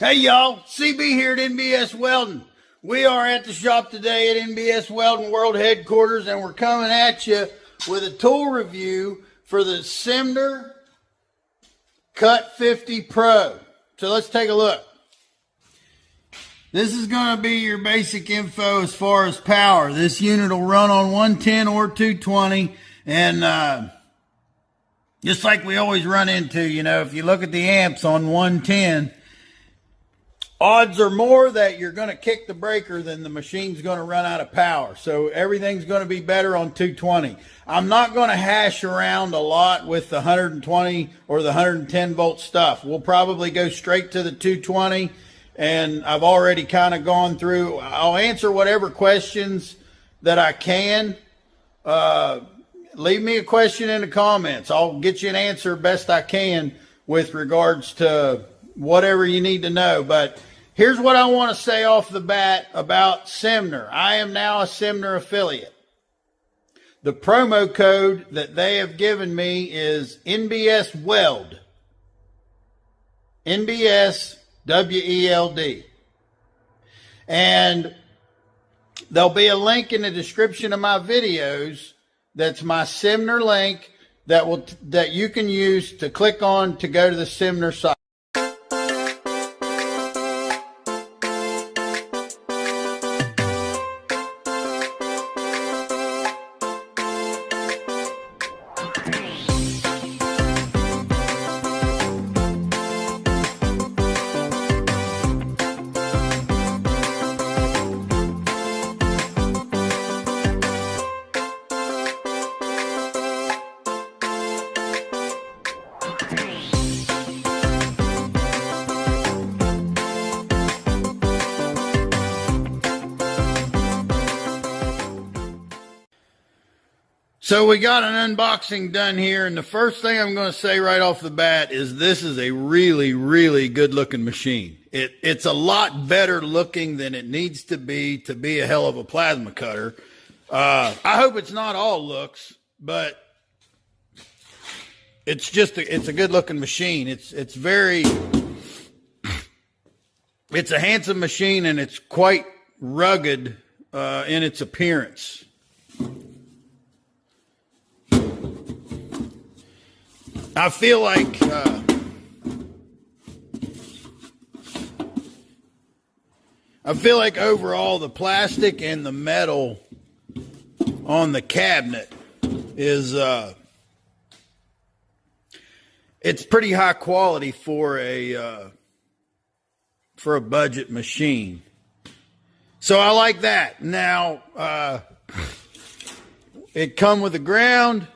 Hey y'all, CB here at NBS Welding. We are at the shop today at NBS Welding World Headquarters, and we're coming at you with a tool review for the Ssimder CUT-50PRO. So let's take a look. This is going to be your basic info as far as power. This unit will run on 110 or 220, and just like we always run into, if you look at the amps on 110, odds are more that you're going to kick the breaker than the machine's going to run out of power. So everything's going to be better on 220. I'm not going to hash around a lot with the 120 or the 110 volt stuff. We'll probably go straight to the 220, and I've already kind of gone through. I'll answer whatever questions that I can. Leave me a question in the comments. I'll get you an answer best I can with regards to whatever you need to know. But here's what I want to say off the bat about Ssimder. I am now a Ssimder affiliate. The promo code that they have given me is NBS WELD. NBS WELD. And there'll be a link in the description of my videos. That's my Ssimder link that you can use to click on to go to the Ssimder site. So we got an unboxing done here, and the first thing I'm going to say right off the bat is this is a really, really good looking machine. It's a lot better looking than it needs to be a hell of a plasma cutter. I hope it's not all looks, but it's a good looking machine. It's a handsome machine, and it's quite rugged in its appearance. I feel like overall the plastic and the metal on the cabinet is it's pretty high quality for a budget machine. So I like that. Now it come with a ground,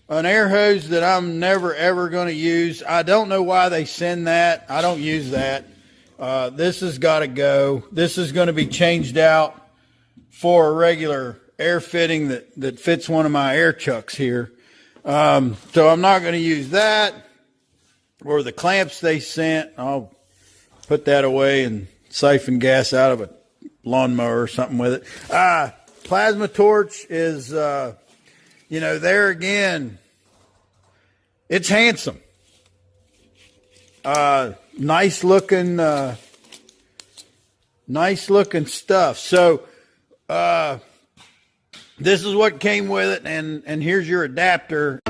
an air hose that I'm never ever going to use. I don't know why they send that. I don't use that. This has got to go. This is going to be changed out for a regular air fitting that fits one of my air chucks here. So I'm not going to use that, or the clamps they sent. I'll put that away and siphon gas out of a lawnmower or something with it. Plasma torch is, there again, it's handsome. Nice looking stuff. So, this is what came with it, and here's your adapter.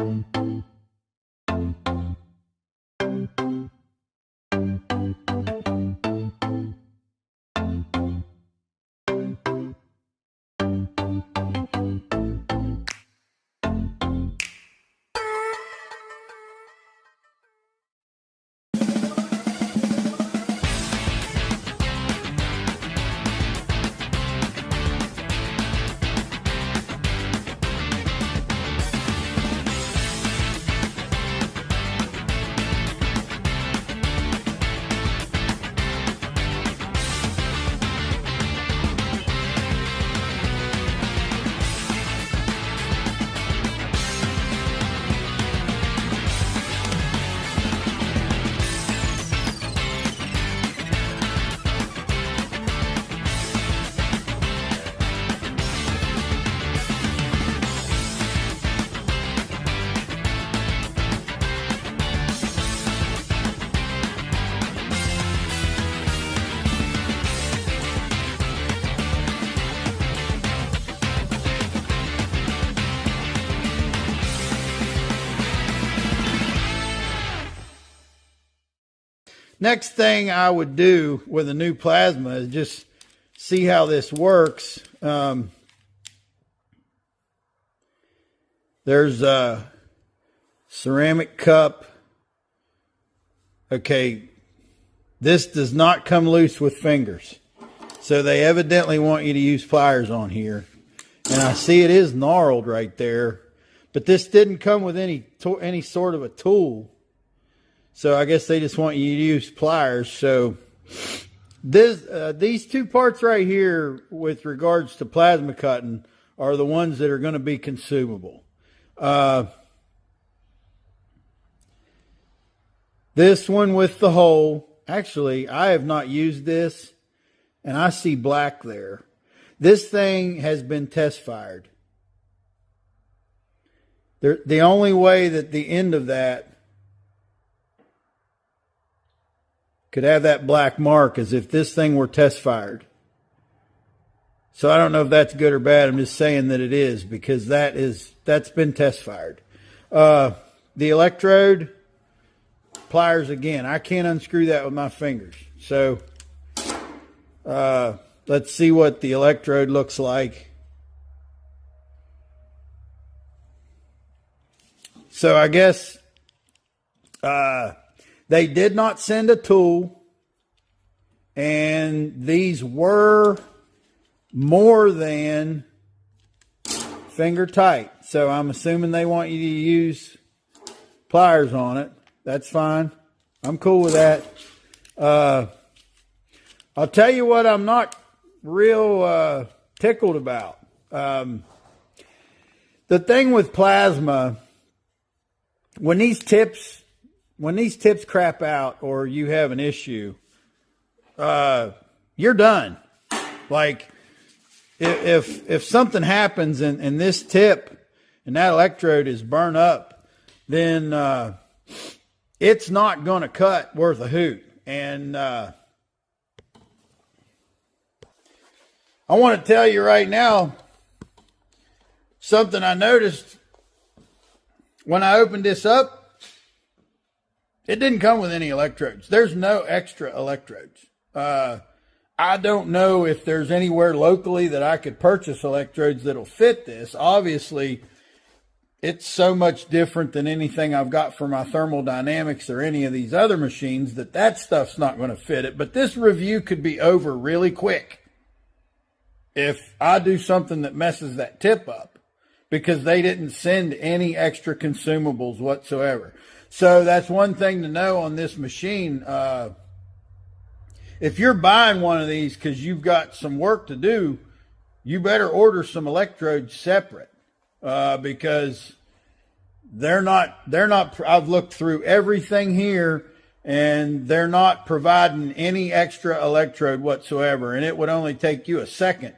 Next thing I would do with a new plasma is just see how this works. There's a ceramic cup. Okay, this does not come loose with fingers. So they evidently want you to use pliers on here. And I see it is gnarled right there. But this didn't come with any sort of a tool. So I guess they just want you to use pliers. So these two parts right here with regards to plasma cutting are the ones that are going to be consumable. This one with the hole, actually, I have not used this, and I see black there. This thing has been test fired. The only way that the end of that could have that black mark is if this thing were test fired. So I don't know if that's good or bad. I'm just saying that it is, because that's been test fired. The electrode, pliers again. I can't unscrew that with my fingers. So let's see what the electrode looks like. So I guess they did not send a tool, and these were more than finger tight. So I'm assuming they want you to use pliers on it. That's fine. I'm cool with that. I'll tell you what I'm not real tickled about. The thing with plasma, when these tips crap out or you have an issue, you're done. Like if something happens and this tip and that electrode is burned up, then it's not going to cut worth a hoot. And I want to tell you right now something I noticed when I opened this up. It didn't come with any electrodes. There's no extra electrodes. I don't know if there's anywhere locally that I could purchase electrodes that'll fit this. Obviously, it's so much different than anything I've got for my thermodynamics or any of these other machines that stuff's not going to fit it. But this review could be over really quick if I do something that messes that tip up, because they didn't send any extra consumables whatsoever. So that's one thing to know on this machine. If you're buying one of these because you've got some work to do, you better order some electrodes separate, because they're not, I've looked through everything here and they're not providing any extra electrode whatsoever. And it would only take you a second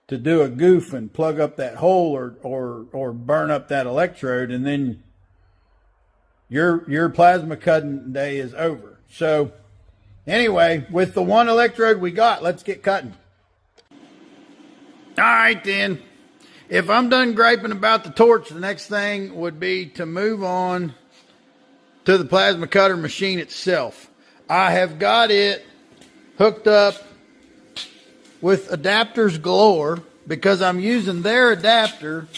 to do a goof and plug up that hole or burn up that electrode, and then your plasma cutting day is over. So anyway, with the one electrode we got, let's get cutting. All right then. If I'm done griping about the torch, the next thing would be to move on to the plasma cutter machine itself. I have got it hooked up with adapters galore, because I'm using their adapter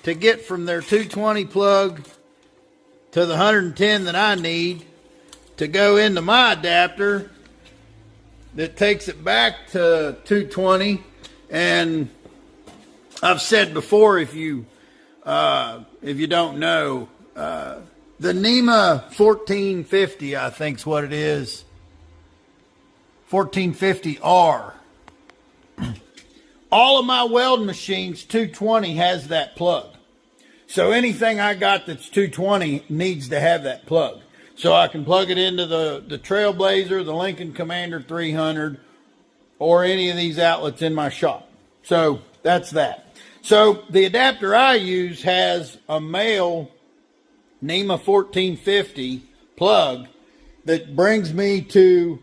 to get from their 220 plug to the 110 that I need to go into my adapter that takes it back to 220. And I've said before, if you don't know, the NEMA 1450, I think is what it is, 1450R. All of my welding machines, 220 has that plug. So anything I got that's 220 needs to have that plug. So I can plug it into the Trailblazer, the Lincoln Commander 300, or any of these outlets in my shop. So that's that. So the adapter I use has a male NEMA 1450 plug that brings me to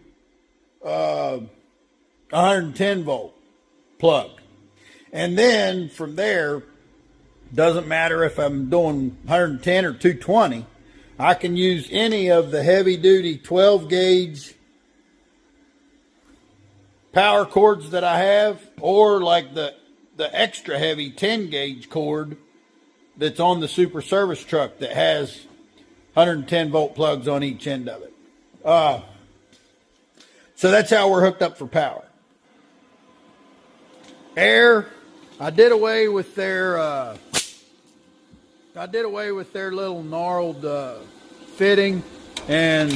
110 volt plug. And then from there, doesn't matter if I'm doing 110 or 220, I can use any of the heavy duty 12 gauge power cords that I have, or like the extra heavy 10 gauge cord that's on the Super Service truck that has 110 volt plugs on each end of it. So that's how we're hooked up for power. Air, I did away with their little gnarled fitting, and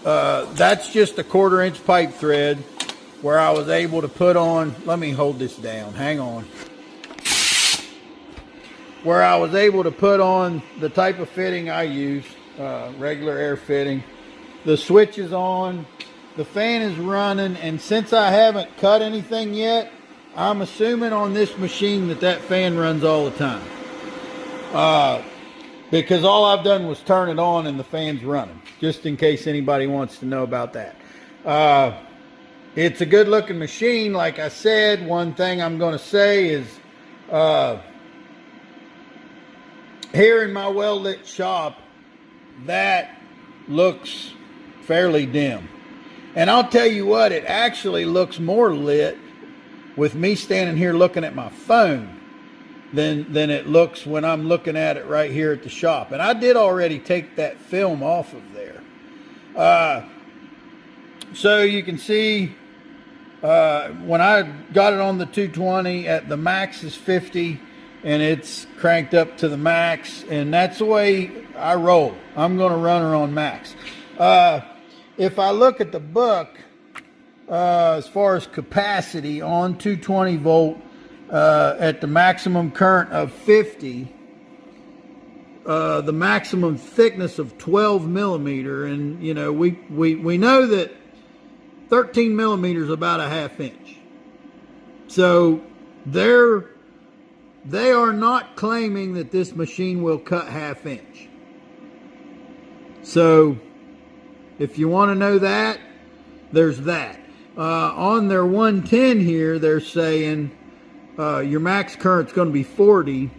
that's just a 1/4 inch pipe thread where I was able to put on, let me hold this down, hang on. Where I was able to put on the type of fitting I use, regular air fitting. The switch is on, the fan is running, and since I haven't cut anything yet, I'm assuming on this machine that fan runs all the time. Because all I've done was turn it on and the fan's running, just in case anybody wants to know about that. It's a good looking machine. Like I said, one thing I'm going to say is, here in my well lit shop, that looks fairly dim. And I'll tell you what, it actually looks more lit with me standing here looking at my phone than it looks when I'm looking at it right here at the shop. And I did already take that film off of there. So you can see when I got it on the 220, at the max is 50, and it's cranked up to the max, and that's the way I roll. I'm going to run her on max. If I look at the book, as far as capacity on 220 volt, at the maximum current of 50, the maximum thickness of 12 millimeter, and you know, we know that 13 millimeters is about a 1/2 inch. So they are not claiming that this machine will cut 1/2 inch. So if you want to know that, there's that. On their 110 here, they're saying your max current's going to be 40,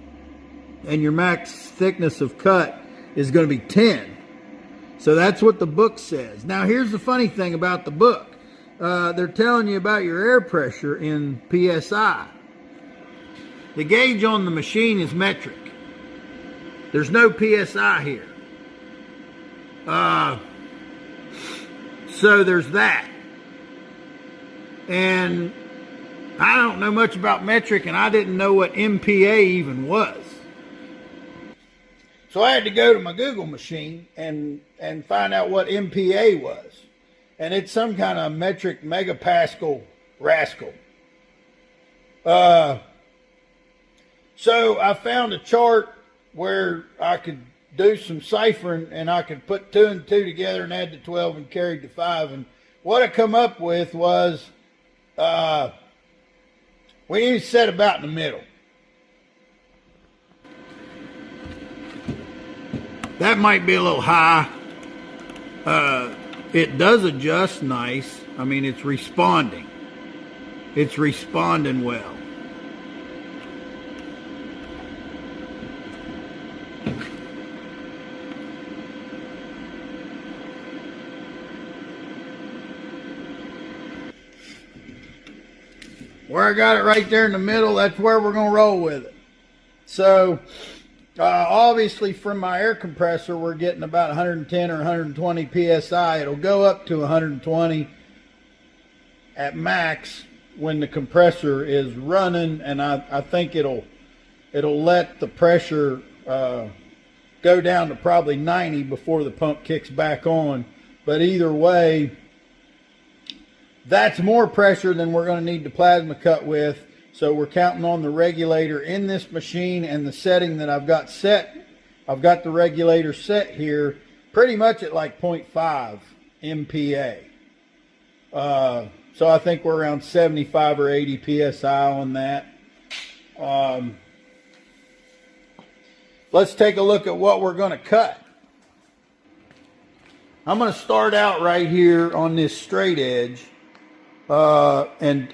and your max thickness of cut is going to be 10. So that's what the book says. Now here's the funny thing about the book. They're telling you about your air pressure in PSI. The gauge on the machine is metric. There's no PSI here. So there's that. And I don't know much about metric, and I didn't know what MPA even was. So I had to go to my Google machine and find out what MPA was. And it's some kind of metric megapascal rascal. So I found a chart where I could do some ciphering, and I could put 2 and 2 together and add to 12 and carry to 5. And what I come up with was, we need to set about in the middle. That might be a little high. It does adjust nice. I mean, it's responding. It's responding well. Where I got it right there in the middle, that's where we're going to roll with it. So, obviously from my air compressor, we're getting about 110 or 120 PSI. It'll go up to 120 at max when the compressor is running, and I think it'll let the pressure go down to probably 90 before the pump kicks back on. But either way, that's more pressure than we're going to need to plasma cut with. So we're counting on the regulator in this machine, and the setting that I've got set. I've got the regulator set here pretty much at like 0.5 MPA. So I think we're around 75 or 80 PSI on that. Let's take a look at what we're going to cut. I'm going to start out right here on this straight edge. And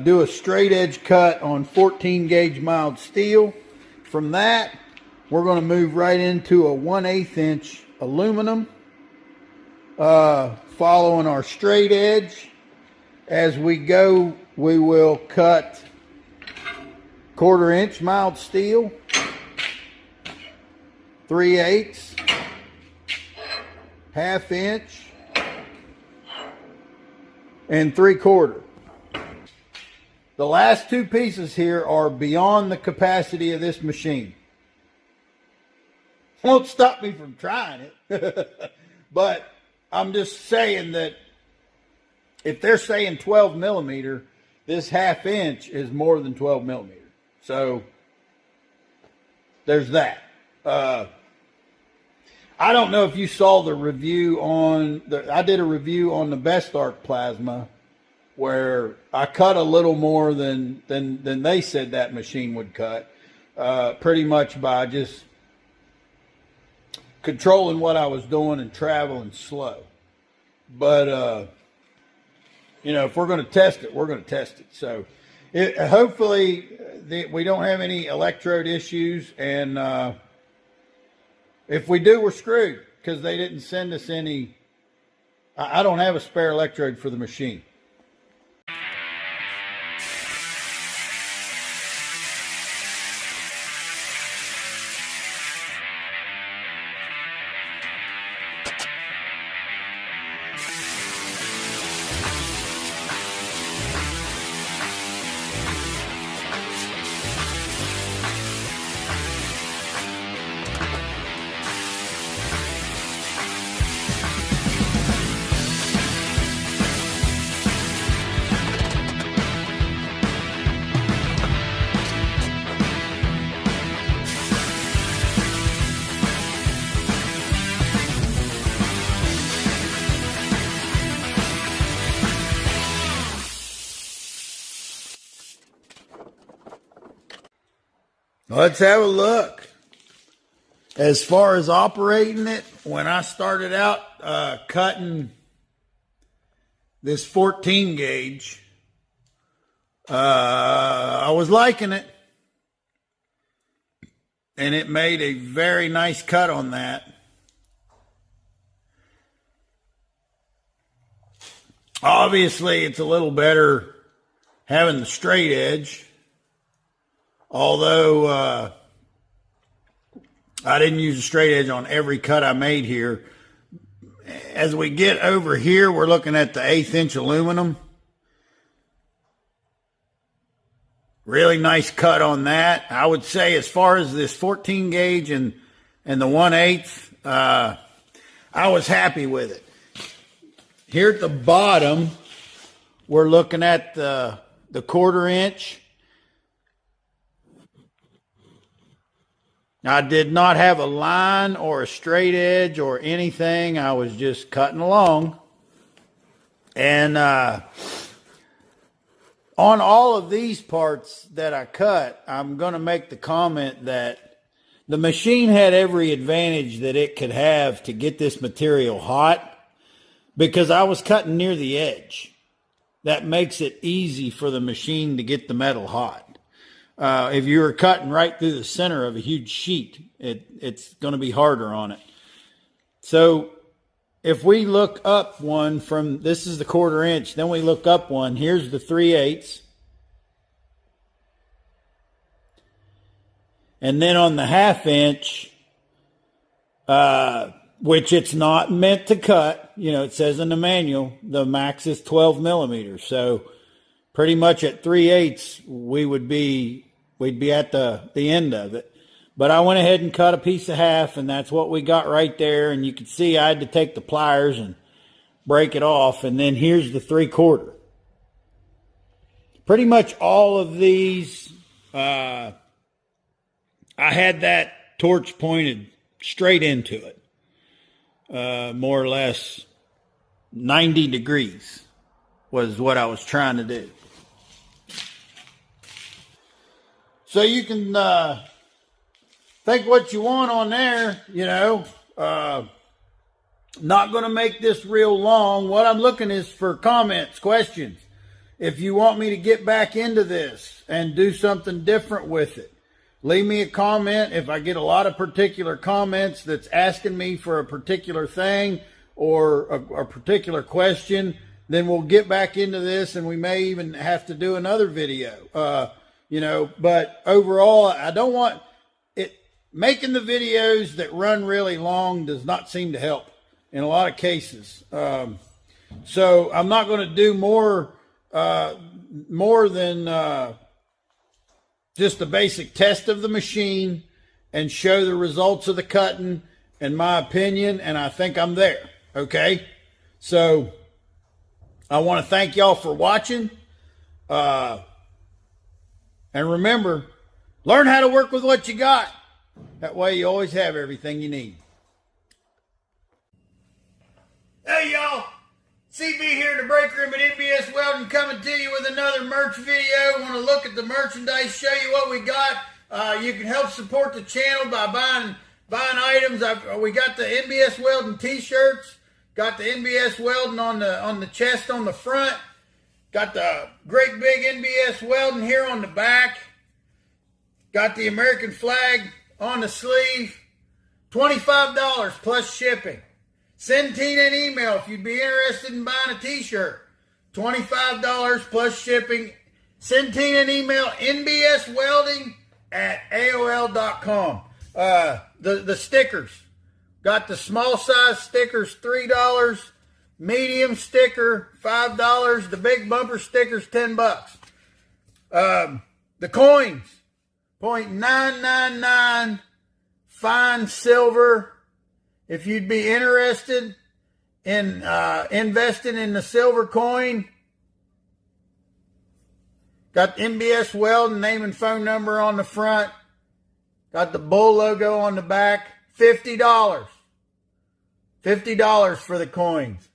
do a straight edge cut on 14 gauge mild steel. From that, we're going to move right into a 1/8 inch aluminum, following our straight edge. As we go, we will cut 1/4 inch mild steel, 3/8, 1/2 inch, and 3/4. The last two pieces here are beyond the capacity of this machine. Won't stop me from trying it. But I'm just saying that if they're saying 12 millimeter, this 1/2 inch is more than 12 millimeter. So there's that. I don't know if you saw the review on I did a review on the Best Arc plasma where I cut a little more than they said that machine would cut, pretty much by just controlling what I was doing and traveling slow. But you know, if we're going to test it, we're going to test it. So hopefully we don't have any electrode issues, and if we do, we're screwed because they didn't send us any. I don't have a spare electrode for the machine. Let's have a look. As far as operating it, when I started out cutting this 14 gauge, I was liking it. And it made a very nice cut on that. Obviously, it's a little better having the straight edge. Although I didn't use a straight edge on every cut I made here. As we get over here, we're looking at the 1/8 inch aluminum. Really nice cut on that. I would say as far as this 14 gauge and the 1/8, I was happy with it. Here at the bottom, we're looking at the 1/4 inch. I did not have a line or a straight edge or anything. I was just cutting along. And on all of these parts that I cut, I'm going to make the comment that the machine had every advantage that it could have to get this material hot because I was cutting near the edge. That makes it easy for the machine to get the metal hot. If you were cutting right through the center of a huge sheet, it's going to be harder on it. So if we look up one from, this is the 1/4 inch, then we look up one, here's the 3/8. And then on the 1/2 inch, which it's not meant to cut, you know, it says in the manual, the max is 12 millimeters. So pretty much at 3/8, we'd be at the end of it. But I went ahead and cut a piece of 1/2, and that's what we got right there. And you can see I had to take the pliers and break it off. And then here's the 3/4. Pretty much all of these, I had that torch pointed straight into it. More or less 90 degrees was what I was trying to do. So you can think what you want on there, you know. Not going to make this real long. What I'm looking is for comments, questions. If you want me to get back into this and do something different with it, leave me a comment. If I get a lot of particular comments that's asking me for a particular thing or a particular question, then we'll get back into this, and we may even have to do another video. But overall, I don't want it. Making the videos that run really long does not seem to help in a lot of cases. So I'm not going to do more than just a basic test of the machine and show the results of the cutting and my opinion, and I think I'm there. Okay, so I want to thank y'all for watching, and remember, learn how to work with what you got. That way you always have everything you need. Hey y'all, CB here in the break room at NBS Welding, coming to you with another merch video. Want to look at the merchandise, show you what we got. You can help support the channel by buying items. We got the NBS Welding t-shirts, got the NBS Welding on the chest on the front, got the great big NBS Welding here on the back, got the American flag on the sleeve. $25 plus shipping. Send Tina an email if you'd be interested in buying a t-shirt. $25 plus shipping. Send Tina an email, nbswelding@aol.com. The stickers. Got the small size stickers, $3. Medium sticker, $5. The big bumper stickers, $10. The coins, .999 fine silver. If you'd be interested in investing in the silver coin, got NBS Welding name and phone number on the front. Got the bull logo on the back. $50. $50 for the coins.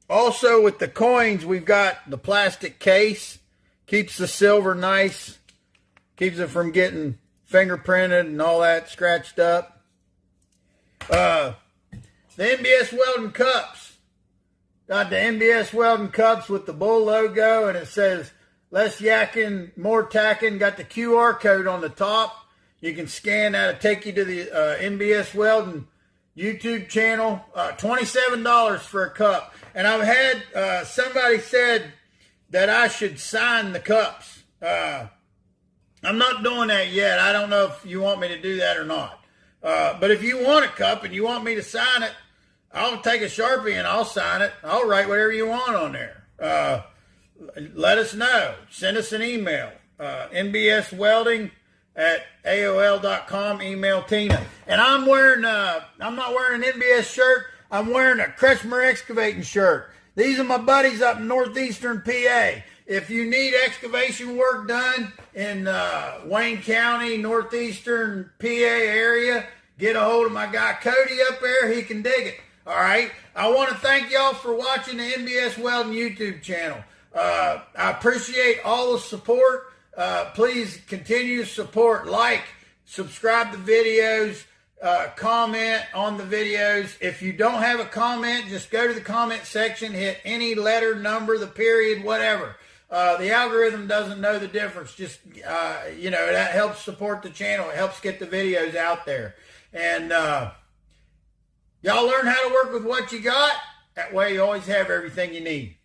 Also with the coins, we've got the plastic case. Keeps the silver nice. Keeps it from getting fingerprinted and all that scratched up. The NBS Welding cups. Got the NBS Welding cups with the bull logo, and it says less yakking, more tacking. Got the QR code on the top. You can scan that. It'll take you to the NBS Welding YouTube channel. $27 for a cup. And I've had somebody said that I should sign the cups. I'm not doing that yet. I don't know if you want me to do that or not. But if you want a cup and you want me to sign it, I'll take a Sharpie and I'll sign it. I'll write whatever you want on there. Let us know. Send us an email. nbswelding@aol.com. Email Tina. And I'm not wearing an NBS shirt. I'm wearing a Kretschmer Excavating shirt. These are my buddies up in northeastern PA. If you need excavation work done in Wayne County, northeastern PA area, get a hold of my guy Cody up there. He can dig it. All right. I want to thank y'all for watching the NBS Welding YouTube channel. I appreciate all the support. Please continue to support, like, subscribe to videos, comment on the videos. If you don't have a comment, just go to the comment section, hit any letter, number, the period, whatever. The algorithm doesn't know the difference. Just, that helps support the channel. It helps get the videos out there. And y'all learn how to work with what you got. That way you always have everything you need.